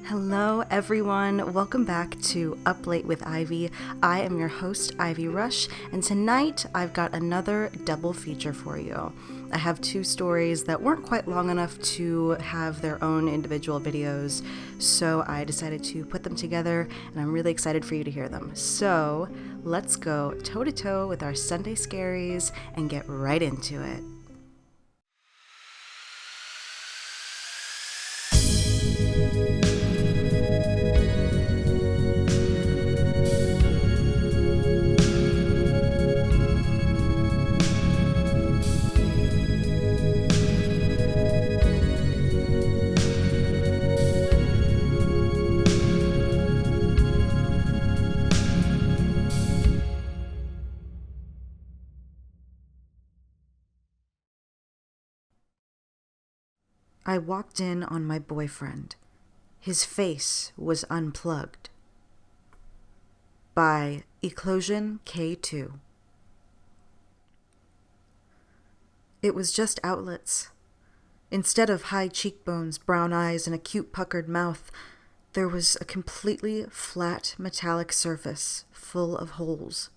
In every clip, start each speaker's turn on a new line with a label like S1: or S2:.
S1: Hello everyone, welcome back to Up Late with Ivy. I am your host, Ivy Rush, and tonight I've got another double feature for you. I have two stories that weren't quite long enough to have their own individual videos, so I decided to put them together, and I'm really excited for you to hear them. So let's go toe-to-toe with our Sunday Scaries and get right into it. I walked in on my boyfriend. His face was unplugged. By Eclosion K2. It was just outlets. Instead of high cheekbones, brown eyes, and a cute puckered mouth, there was a completely flat metallic surface full of holes.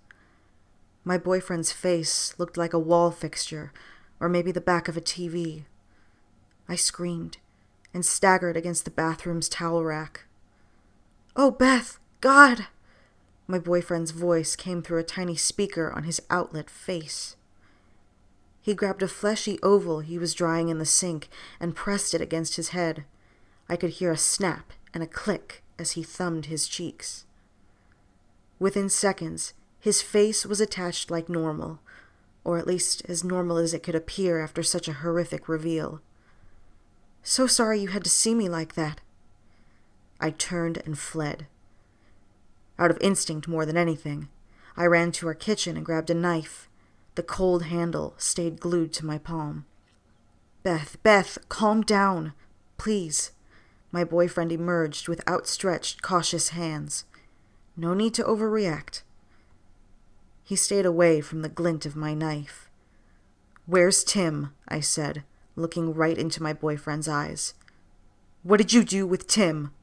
S1: My boyfriend's face looked like a wall fixture, or maybe the back of a TV. I screamed and staggered against the bathroom's towel rack. "Oh, Beth, God!" My boyfriend's voice came through a tiny speaker on his outlet face. He grabbed a fleshy oval he was drying in the sink and pressed it against his head. I could hear a snap and a click as he thumbed his cheeks. Within seconds, his face was attached like normal, or at least as normal as it could appear after such a horrific reveal. "So sorry you had to see me like that." I turned and fled. Out of instinct more than anything, I ran to our kitchen and grabbed a knife. The cold handle stayed glued to my palm. Beth, calm down, please." My boyfriend emerged with outstretched, cautious hands. No need to overreact. He stayed away from the glint of my knife. "Where's Tim?" I said, looking right into my boyfriend's eyes. "What did you do with Tim?"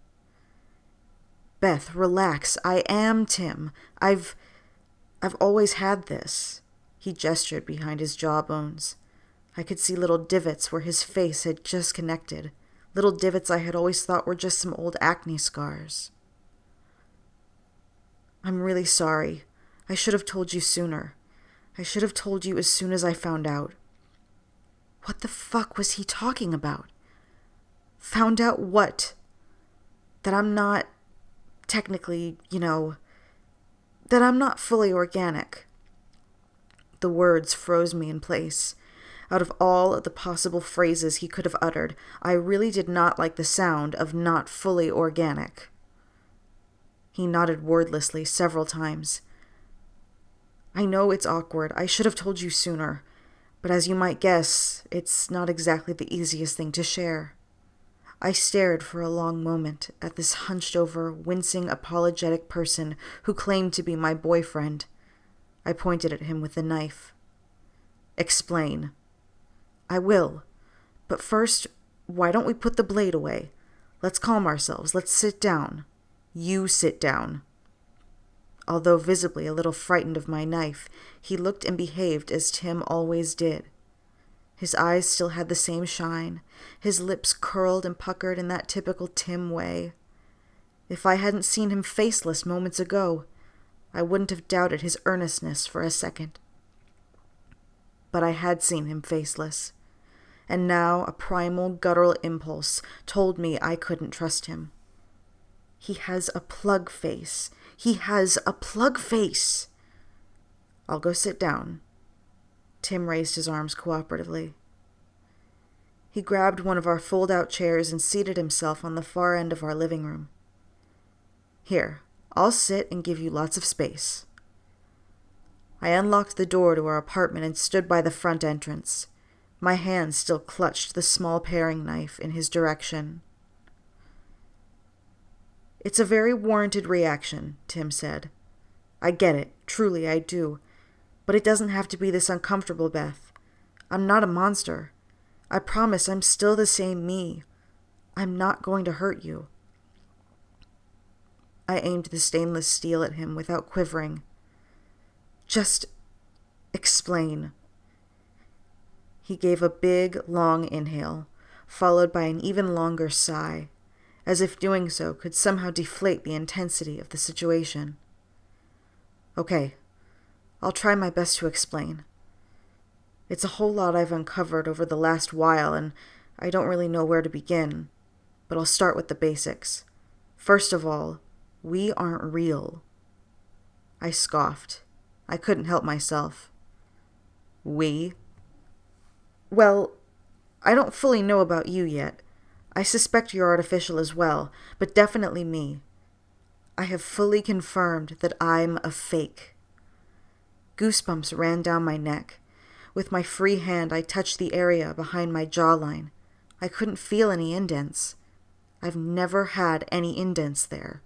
S1: "Beth, relax. I am Tim. I've always had this." He gestured behind his jawbones. I could see little divots where his face had just connected, little divots I had always thought were just some old acne scars. "I'm really sorry. I should have told you sooner. I should have told you as soon as I found out." What the fuck was he talking about? Found out what? That I'm not, technically, that I'm not fully organic. The words froze me in place. Out of all of the possible phrases he could have uttered, I really did not like the sound of not fully organic. He nodded wordlessly several times. "I know it's awkward. I should have told you sooner. But as you might guess, it's not exactly the easiest thing to share." I stared for a long moment at this hunched-over, wincing, apologetic person who claimed to be my boyfriend. I pointed at him with the knife. "Explain." "I will. But first, why don't we put the blade away? Let's calm ourselves. Let's sit down. You sit down." Although visibly a little frightened of my knife, he looked and behaved as Tim always did. His eyes still had the same shine, his lips curled and puckered in that typical Tim way. If I hadn't seen him faceless moments ago, I wouldn't have doubted his earnestness for a second. But I had seen him faceless, and now a primal, guttural impulse told me I couldn't trust him. He has a plug face. He has a plug face. "I'll go sit down." Tim raised his arms cooperatively. He grabbed one of our fold-out chairs and seated himself on the far end of our living room. "Here, I'll sit and give you lots of space." I unlocked the door to our apartment and stood by the front entrance. My hand still clutched the small paring knife in his direction. "It's a very warranted reaction," Tim said. "I get it. Truly, I do. But it doesn't have to be this uncomfortable, Beth. I'm not a monster. I promise I'm still the same me. I'm not going to hurt you." I aimed the stainless steel at him without quivering. Just explain. He gave a big, long inhale, followed by an even longer sigh, as if doing so could somehow deflate the intensity of the situation. Okay, I'll try my best to explain. It's a whole lot I've uncovered over the last while, and I don't really know where to begin, but I'll start with the basics. First of all, we aren't real. I scoffed. I couldn't help myself. We? Well, I don't fully know about you yet. I suspect you're artificial as well, but definitely me. I have fully confirmed that I'm a fake. Goosebumps ran down my neck. With my free hand, I touched the area behind my jawline. I couldn't feel any indents. I've never had any indents there.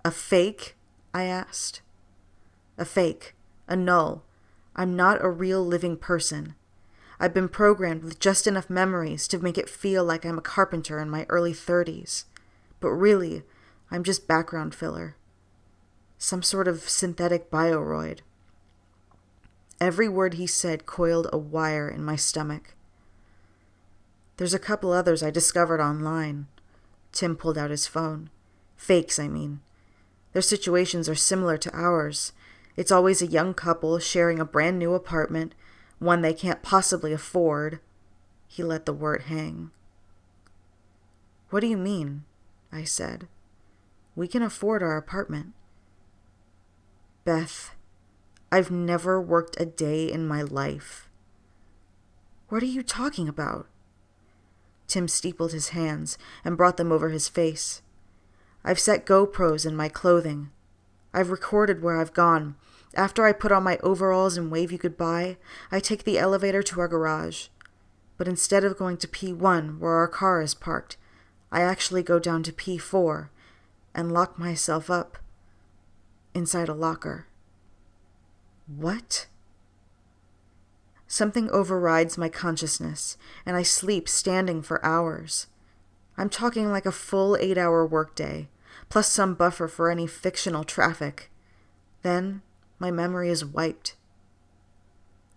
S1: A fake? I asked. A fake. A null. I'm not a real living person. I've been programmed with just enough memories to make it feel like I'm a carpenter in my early 30s. But really, I'm just background filler. Some sort of synthetic bioroid. Every word he said coiled a wire in my stomach. There's a couple others I discovered online. Tim pulled out his phone. Fakes, I mean. Their situations are similar to ours. It's always a young couple sharing a brand new apartment, one they can't possibly afford. He let the word hang. What do you mean? I said. We can afford our apartment. Beth, I've never worked a day in my life. What are you talking about? Tim steepled his hands and brought them over his face. I've set GoPros in my clothing. I've recorded where I've gone. After I put on my overalls and wave you goodbye, I take the elevator to our garage. But instead of going to P1, where our car is parked, I actually go down to P4 and lock myself up inside a locker. What? Something overrides my consciousness, and I sleep standing for hours. I'm talking like a full 8-hour workday, plus some buffer for any fictional traffic. Then my memory is wiped.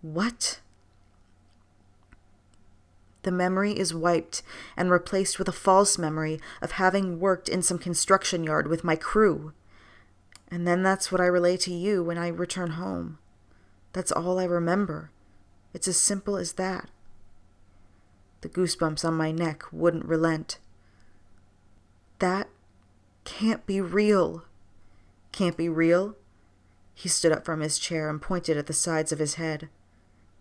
S1: What? The memory is wiped and replaced with a false memory of having worked in some construction yard with my crew. And then that's what I relay to you when I return home. That's all I remember. It's as simple as that. The goosebumps on my neck wouldn't relent. That can't be real. Can't be real? He stood up from his chair and pointed at the sides of his head.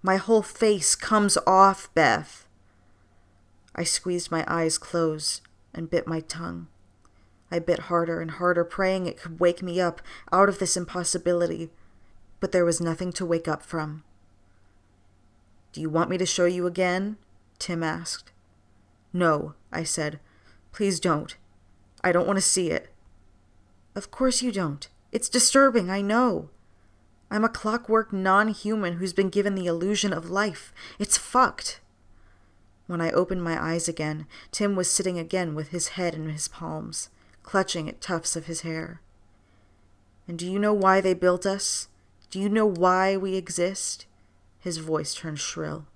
S1: My whole face comes off, Beth. I squeezed my eyes closed and bit my tongue. I bit harder and harder, praying it could wake me up out of this impossibility, but there was nothing to wake up from. Do you want me to show you again? Tim asked. No, I said. Please don't. I don't want to see it. Of course you don't. It's disturbing, I know. I'm a clockwork non-human who's been given the illusion of life. It's fucked. When I opened my eyes again, Tim was sitting again with his head in his palms, clutching at tufts of his hair. And do you know why they built us? Do you know why we exist? His voice turned shrill.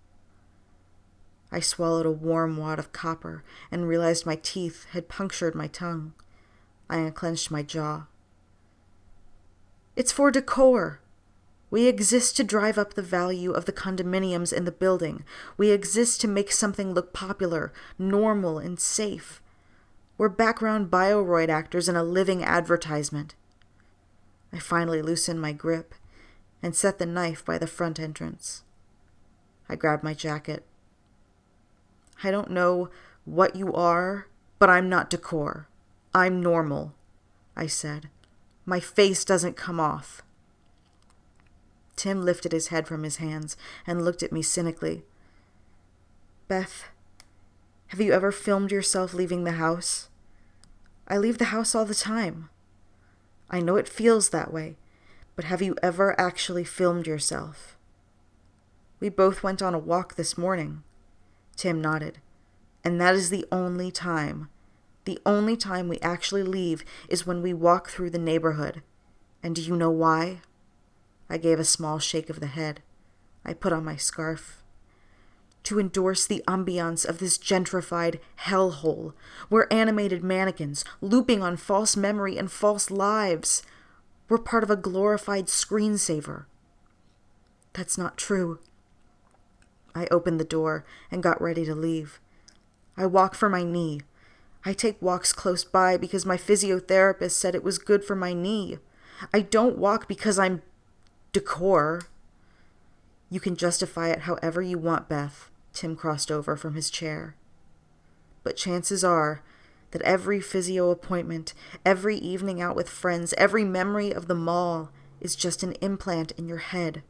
S1: I swallowed a warm wad of copper and realized my teeth had punctured my tongue. I unclenched my jaw. It's for decor. We exist to drive up the value of the condominiums in the building. We exist to make something look popular, normal, and safe. We're background bioroid actors in a living advertisement. I finally loosened my grip and set the knife by the front entrance. I grabbed my jacket. I don't know what you are, but I'm not decor. I'm normal, I said. My face doesn't come off. Tim lifted his head from his hands and looked at me cynically. Beth, have you ever filmed yourself leaving the house? I leave the house all the time. I know it feels that way, but have you ever actually filmed yourself? We both went on a walk this morning. Tim nodded. And that is the only time. The only time we actually leave is when we walk through the neighborhood. And do you know why? I gave a small shake of the head. I put on my scarf. To endorse the ambiance of this gentrified hellhole, where animated mannequins, looping on false memory and false lives, were part of a glorified screensaver. That's not true. I opened the door and got ready to leave. I walk for my knee. I take walks close by because my physiotherapist said it was good for my knee. I don't walk because I'm decor. You can justify it however you want, Beth. Tim crossed over from his chair. But chances are that every physio appointment, every evening out with friends, every memory of the mall is just an implant in your head.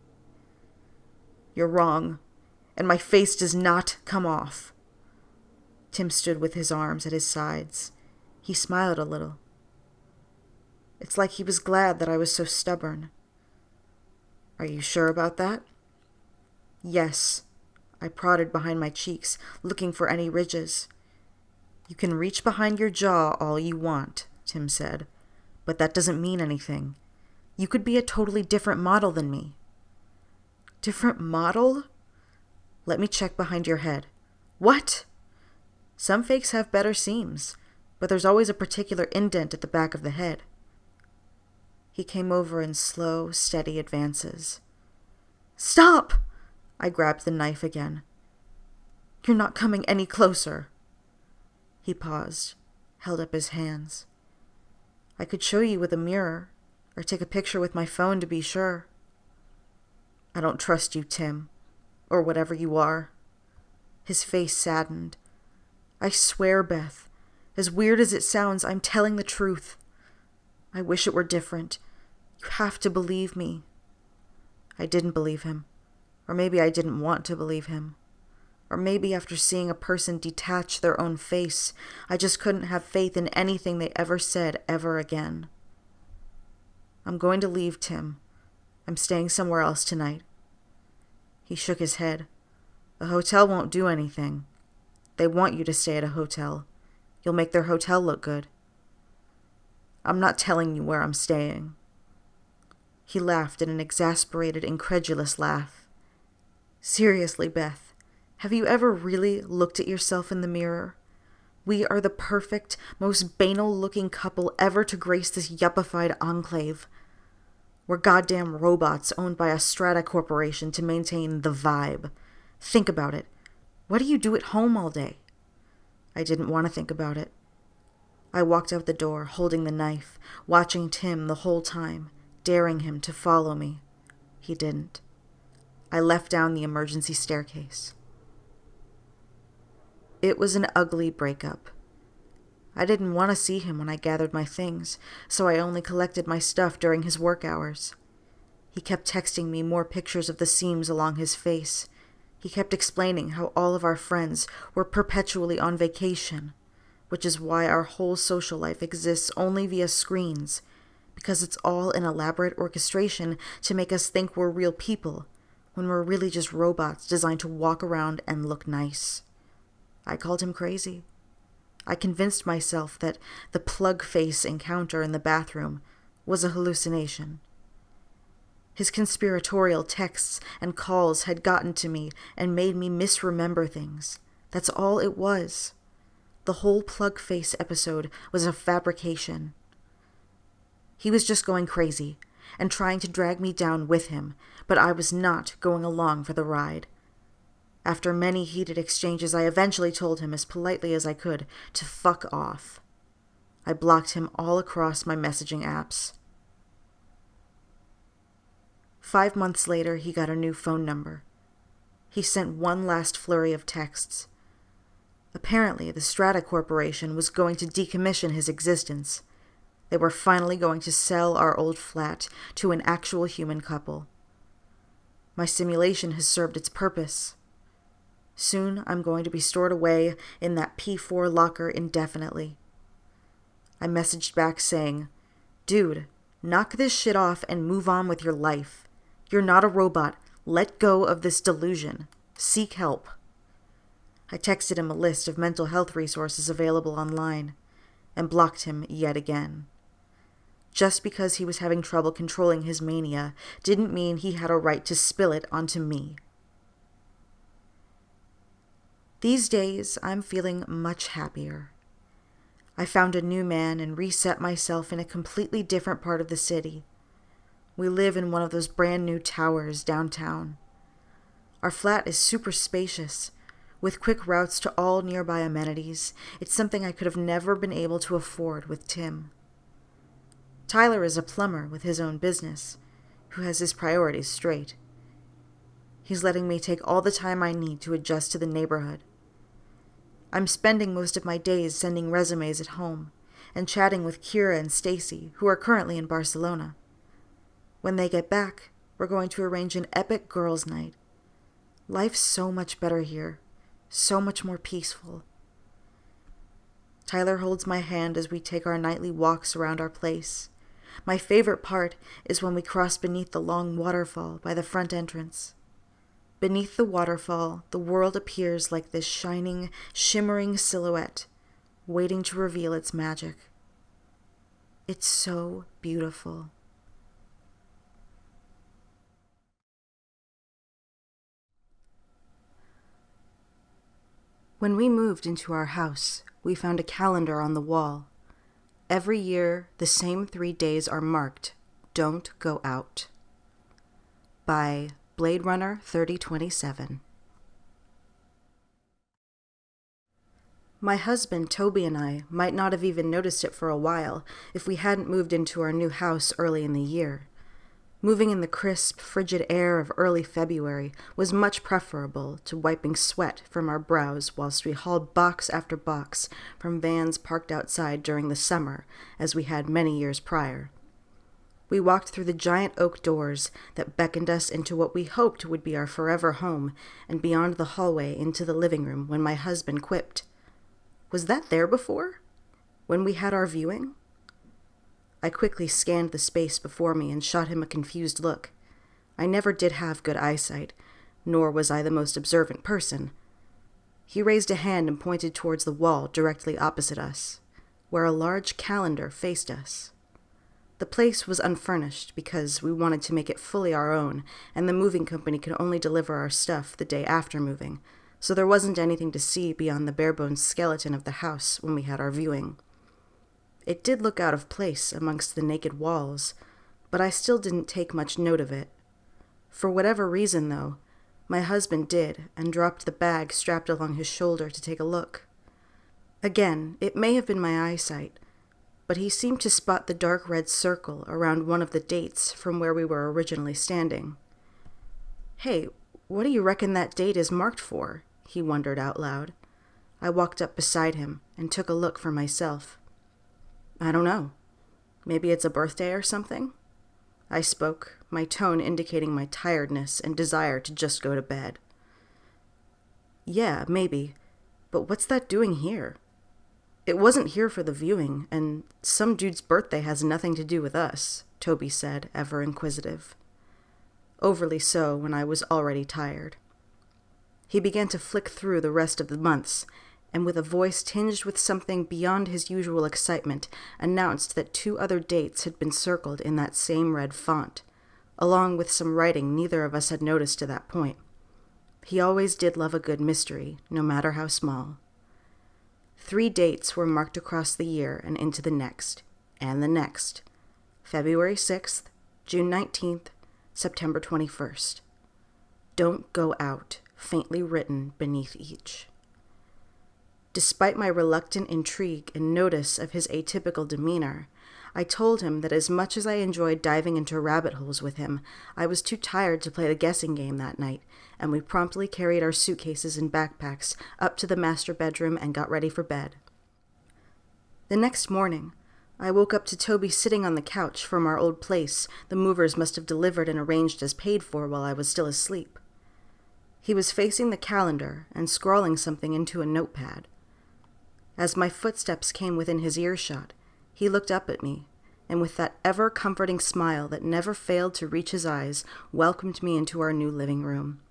S1: You're wrong, and my face does not come off. Tim stood with his arms at his sides. He smiled a little. It's like he was glad that I was so stubborn. Are you sure about that? Yes. I prodded behind my cheeks, looking for any ridges. You can reach behind your jaw all you want, Tim said, but that doesn't mean anything. You could be a totally different model than me. Different model? Let me check behind your head. What? Some fakes have better seams, but there's always a particular indent at the back of the head. He came over in slow, steady advances. Stop! I grabbed the knife again. You're not coming any closer. He paused, held up his hands. I could show you with a mirror, or take a picture with my phone to be sure. I don't trust you, Tim, or whatever you are. His face saddened. I swear, Beth, as weird as it sounds, I'm telling the truth. I wish it were different. You have to believe me. I didn't believe him. Or maybe I didn't want to believe him. Or maybe after seeing a person detach their own face, I just couldn't have faith in anything they ever said ever again. I'm going to leave, Tim. I'm staying somewhere else tonight. He shook his head. A hotel won't do anything. They want you to stay at a hotel. You'll make their hotel look good. I'm not telling you where I'm staying. He laughed in an exasperated, incredulous laugh. Seriously, Beth, have you ever really looked at yourself in the mirror? We are the perfect, most banal-looking couple ever to grace this yuppified enclave. We're goddamn robots owned by a strata corporation to maintain the vibe. Think about it. What do you do at home all day? I didn't want to think about it. I walked out the door, holding the knife, watching Tim the whole time, daring him to follow me. He didn't. I left down the emergency staircase. It was an ugly breakup. I didn't want to see him when I gathered my things, so I only collected my stuff during his work hours. He kept texting me more pictures of the seams along his face. He kept explaining how all of our friends were perpetually on vacation, which is why our whole social life exists only via screens, because it's all an elaborate orchestration to make us think we're real people, when we're really just robots designed to walk around and look nice. I called him crazy. I convinced myself that the plug face encounter in the bathroom was a hallucination. His conspiratorial texts and calls had gotten to me and made me misremember things. That's all it was. The whole plug face episode was a fabrication. He was just going crazy and trying to drag me down with him, but I was not going along for the ride. After many heated exchanges, I eventually told him as politely as I could to fuck off. I blocked him all across my messaging apps. 5 months later, he got a new phone number. He sent one last flurry of texts. Apparently, the Strata Corporation was going to decommission his existence. They were finally going to sell our old flat to an actual human couple. My simulation has served its purpose. Soon I'm going to be stored away in that P4 locker indefinitely. I messaged back saying, "Dude, knock this shit off and move on with your life. You're not a robot. Let go of this delusion. Seek help." I texted him a list of mental health resources available online. and blocked him yet again. Just because he was having trouble controlling his mania didn't mean he had a right to spill it onto me. These days, I'm feeling much happier. I found a new man and reset myself in a completely different part of the city. We live in one of those brand new towers downtown. Our flat is super spacious, with quick routes to all nearby amenities. It's something I could have never been able to afford with Tim. Tyler is a plumber with his own business, who has his priorities straight. He's letting me take all the time I need to adjust to the neighborhood. I'm spending most of my days sending resumes at home and chatting with Kira and Stacy, who are currently in Barcelona. When they get back, we're going to arrange an epic girls' night. Life's so much better here, so much more peaceful. Tyler holds my hand as we take our nightly walks around our place. My favorite part is when we cross beneath the long waterfall by the front entrance. Beneath the waterfall, the world appears like this shining, shimmering silhouette, waiting to reveal its magic. It's so beautiful. When we moved into our house, we found a calendar on the wall. Every year, the same 3 days are marked, "Don't Go Out," by Blade Runner 3027. My husband, Toby, and I might not have even noticed it for a while if we hadn't moved into our new house early in the year. Moving in the crisp, frigid air of early February was much preferable to wiping sweat from our brows whilst we hauled box after box from vans parked outside during the summer, as we had many years prior. We walked through the giant oak doors that beckoned us into what we hoped would be our forever home and beyond the hallway into the living room when my husband quipped, "Was that there before? When we had our viewing?" I quickly scanned the space before me and shot him a confused look. I never did have good eyesight, nor was I the most observant person. He raised a hand and pointed towards the wall directly opposite us, where a large calendar faced us. The place was unfurnished because we wanted to make it fully our own, and the moving company could only deliver our stuff the day after moving, so there wasn't anything to see beyond the bare-bones skeleton of the house when we had our viewing. It did look out of place amongst the naked walls, but I still didn't take much note of it. For whatever reason, though, my husband did and dropped the bag strapped along his shoulder to take a look. Again, it may have been my eyesight, but he seemed to spot the dark red circle around one of the dates from where we were originally standing. "Hey, what do you reckon that date is marked for?" he wondered out loud. I walked up beside him and took a look for myself. "I don't know. Maybe it's a birthday or something?" I spoke, my tone indicating my tiredness and desire to just go to bed. "Yeah, maybe. But what's that doing here? It wasn't here for the viewing, and some dude's birthday has nothing to do with us," Toby said, ever inquisitive. Overly so when I was already tired. He began to flick through the rest of the months, and with a voice tinged with something beyond his usual excitement, announced that 2 other dates had been circled in that same red font, along with some writing neither of us had noticed to that point. He always did love a good mystery, no matter how small. 3 dates were marked across the year and into the next, and the next. February 6th, June 19th, September 21st. "Don't Go Out," faintly written beneath each. Despite my reluctant intrigue and notice of his atypical demeanor, I told him that as much as I enjoyed diving into rabbit holes with him, I was too tired to play the guessing game that night, and we promptly carried our suitcases and backpacks up to the master bedroom and got ready for bed. The next morning, I woke up to Toby sitting on the couch from our old place the movers must have delivered and arranged as paid for while I was still asleep. He was facing the calendar and scrawling something into a notepad. As my footsteps came within his earshot, he looked up at me, and with that ever-comforting smile that never failed to reach his eyes, welcomed me into our new living room.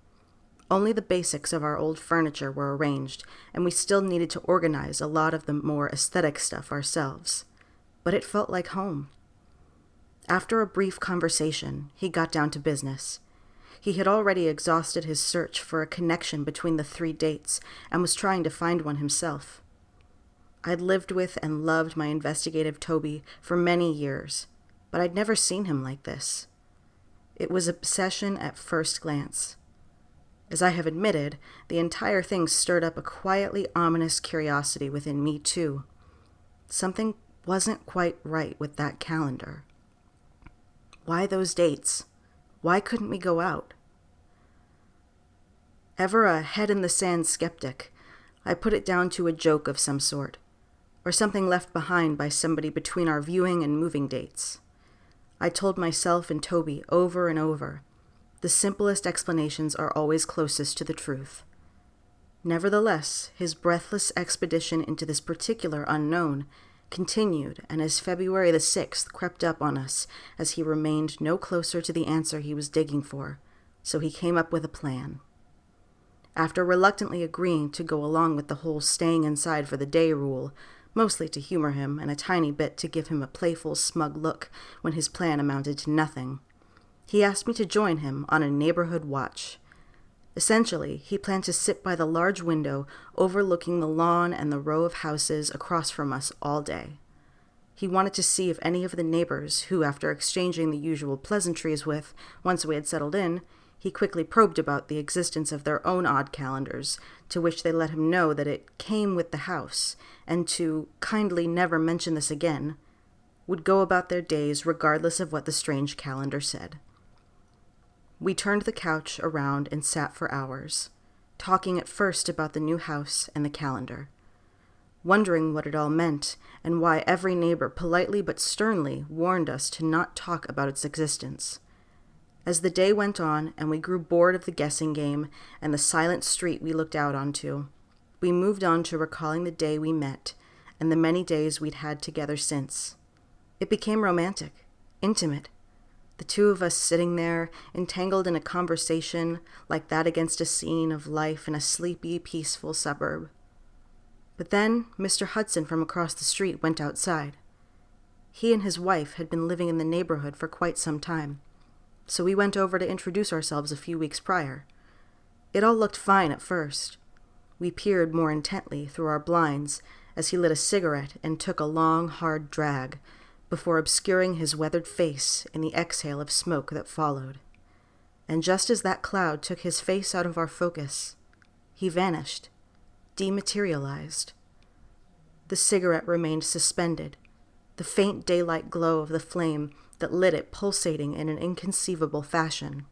S1: Only the basics of our old furniture were arranged, and we still needed to organize a lot of the more aesthetic stuff ourselves. But it felt like home. After a brief conversation, he got down to business. He had already exhausted his search for a connection between the 3 dates and was trying to find one himself. I'd lived with and loved my investigative Toby for many years, but I'd never seen him like this. It was obsession at first glance. As I have admitted, the entire thing stirred up a quietly ominous curiosity within me, too. Something wasn't quite right with that calendar. Why those dates? Why couldn't we go out? Ever a head-in-the-sand skeptic, I put it down to a joke of some sort, or something left behind by somebody between our viewing and moving dates. I told myself and Toby over and over, the simplest explanations are always closest to the truth. Nevertheless, his breathless expedition into this particular unknown continued, and as February the 6th crept up on us, as he remained no closer to the answer he was digging for, so he came up with a plan. After reluctantly agreeing to go along with the whole staying inside for the day rule, mostly to humor him and a tiny bit to give him a playful, smug look when his plan amounted to nothing, he asked me to join him on a neighborhood watch. Essentially, he planned to sit by the large window overlooking the lawn and the row of houses across from us all day. He wanted to see if any of the neighbors, who, after exchanging the usual pleasantries with, once we had settled in, he quickly probed about the existence of their own odd calendars, to which they let him know that it came with the house, and to kindly never mention this again, would go about their days regardless of what the strange calendar said. We turned the couch around and sat for hours, talking at first about the new house and the calendar, wondering what it all meant and why every neighbor politely but sternly warned us to not talk about its existence. As the day went on and we grew bored of the guessing game and the silent street we looked out onto, we moved on to recalling the day we met and the many days we'd had together since. It became romantic, intimate. The two of us sitting there, entangled in a conversation like that against a scene of life in a sleepy, peaceful suburb. But then Mr. Hudson from across the street went outside. He and his wife had been living in the neighborhood for quite some time, so we went over to introduce ourselves a few weeks prior. It all looked fine at first. We peered more intently through our blinds as he lit a cigarette and took a long, hard drag, before obscuring his weathered face in the exhale of smoke that followed. And just as that cloud took his face out of our focus, he vanished, dematerialized. The cigarette remained suspended, the faint daylight glow of the flame that lit it pulsating in an inconceivable fashion.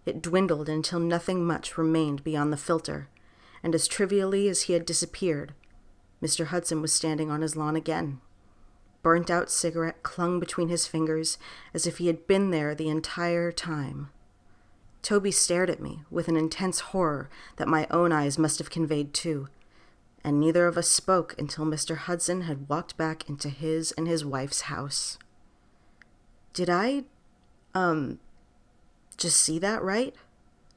S1: It dwindled until nothing much remained beyond the filter, and as trivially as he had disappeared, Mr. Hudson was standing on his lawn again. Burnt-out cigarette clung between his fingers as if he had been there the entire time. Toby stared at me with an intense horror that my own eyes must have conveyed too, and neither of us spoke until Mr. Hudson had walked back into his and his wife's house. "Did I, just see that right?"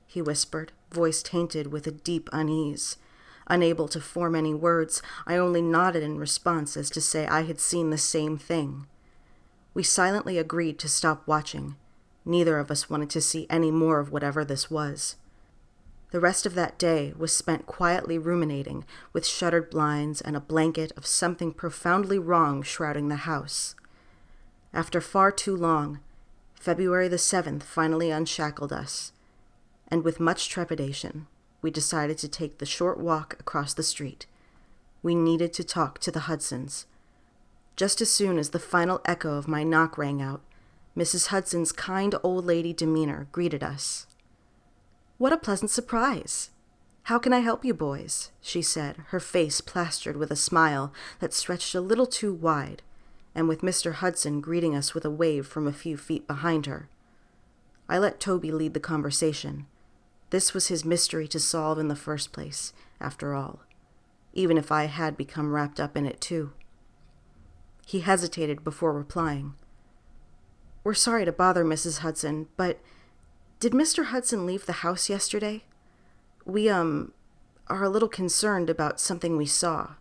S1: he whispered, voice tainted with a deep unease. Unable to form any words, I only nodded in response as to say I had seen the same thing. We silently agreed to stop watching. Neither of us wanted to see any more of whatever this was. The rest of that day was spent quietly ruminating, with shuttered blinds and a blanket of something profoundly wrong shrouding the house. After far too long, February the 7th finally unshackled us, and with much trepidation, we decided to take the short walk across the street. We needed to talk to the Hudsons. Just as soon as the final echo of my knock rang out, Mrs. Hudson's kind old lady demeanor greeted us. "What a pleasant surprise! How can I help you boys?" she said, her face plastered with a smile that stretched a little too wide, and with Mr. Hudson greeting us with a wave from a few feet behind her. I let Toby lead the conversation. This was his mystery to solve in the first place, after all, even if I had become wrapped up in it too. He hesitated before replying. "We're sorry to bother, Mrs. Hudson, but did Mr. Hudson leave the house yesterday? We, are a little concerned about something we saw."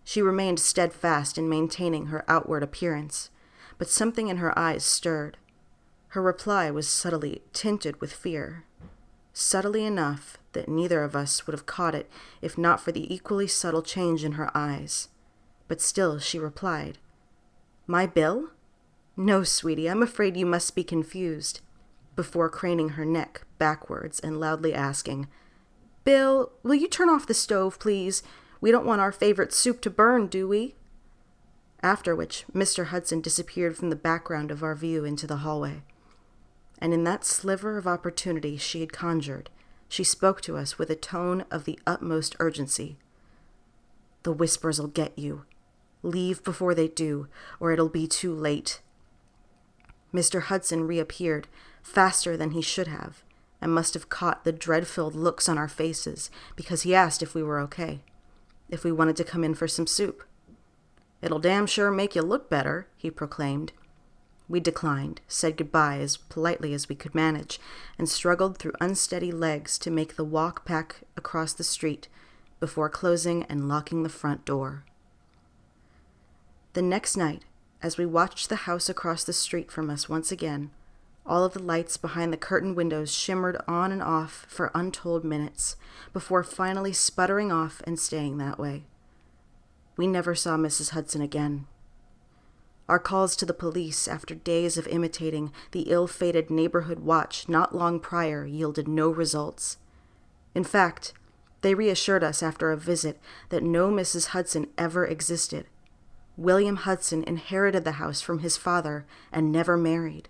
S1: She remained steadfast in maintaining her outward appearance, but something in her eyes stirred. Her reply was subtly tinted with fear, subtly enough that neither of us would have caught it if not for the equally subtle change in her eyes. But still she replied, "My Bill? No, sweetie, I'm afraid you must be confused," before craning her neck backwards and loudly asking, "Bill, will you turn off the stove, please? We don't want our favorite soup to burn, do we?" After which, Mr. Hudson disappeared from the background of our view into the hallway. And in that sliver of opportunity she had conjured, she spoke to us with a tone of the utmost urgency. "The Whispers'll get you. Leave before they do, or it'll be too late." Mr. Hudson reappeared, faster than he should have, and must have caught the dread-filled looks on our faces, because he asked if we were okay, if we wanted to come in for some soup. "It'll damn sure make you look better," he proclaimed. We declined, said goodbye as politely as we could manage, and struggled through unsteady legs to make the walk back across the street before closing and locking the front door. The next night, as we watched the house across the street from us once again, all of the lights behind the curtained windows shimmered on and off for untold minutes, before finally sputtering off and staying that way. We never saw Mrs. Hudson again. Our calls to the police after days of imitating the ill-fated neighborhood watch not long prior yielded no results. In fact, they reassured us after a visit that no Mrs. Hudson ever existed. William Hudson inherited the house from his father and never married.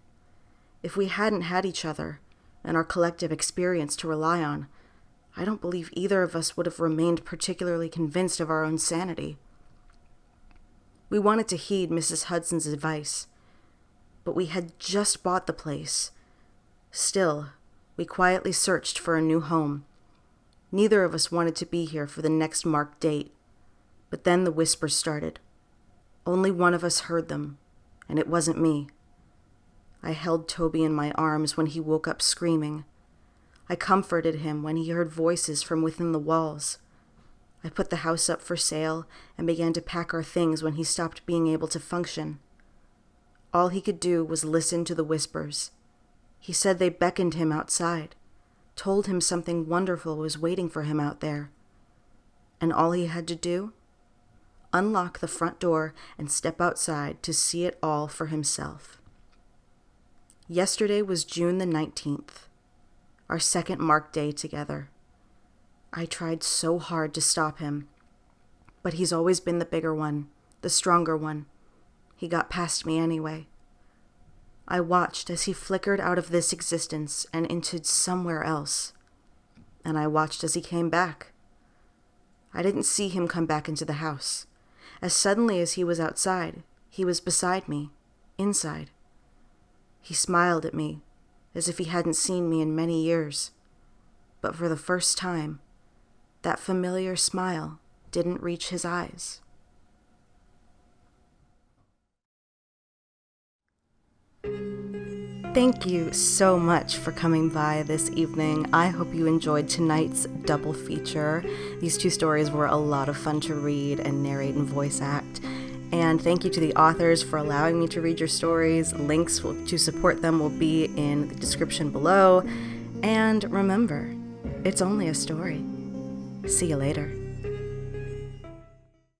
S1: If we hadn't had each other and our collective experience to rely on, I don't believe either of us would have remained particularly convinced of our own sanity. We wanted to heed Mrs. Hudson's advice, but we had just bought the place. Still, we quietly searched for a new home. Neither of us wanted to be here for the next marked date, but then the whispers started. Only one of us heard them, and it wasn't me. I held Toby in my arms when he woke up screaming. I comforted him when he heard voices from within the walls. I put the house up for sale and began to pack our things when he stopped being able to function. All he could do was listen to the whispers. He said they beckoned him outside, told him something wonderful was waiting for him out there. And all he had to do? Unlock the front door and step outside to see it all for himself. Yesterday was June the 19th, our second marked day together. I tried so hard to stop him, but he's always been the bigger one, the stronger one. He got past me anyway. I watched as he flickered out of this existence and into somewhere else, and I watched as he came back. I didn't see him come back into the house. As suddenly as he was outside, he was beside me, inside. He smiled at me, as if he hadn't seen me in many years. But for the first time, that familiar smile didn't reach his eyes. Thank you so much for coming by this evening. I hope you enjoyed tonight's double feature. These two stories were a lot of fun to read and narrate and voice act. And thank you to the authors for allowing me to read your stories. Links to support them will be in the description below. And remember, it's only a story. See you later.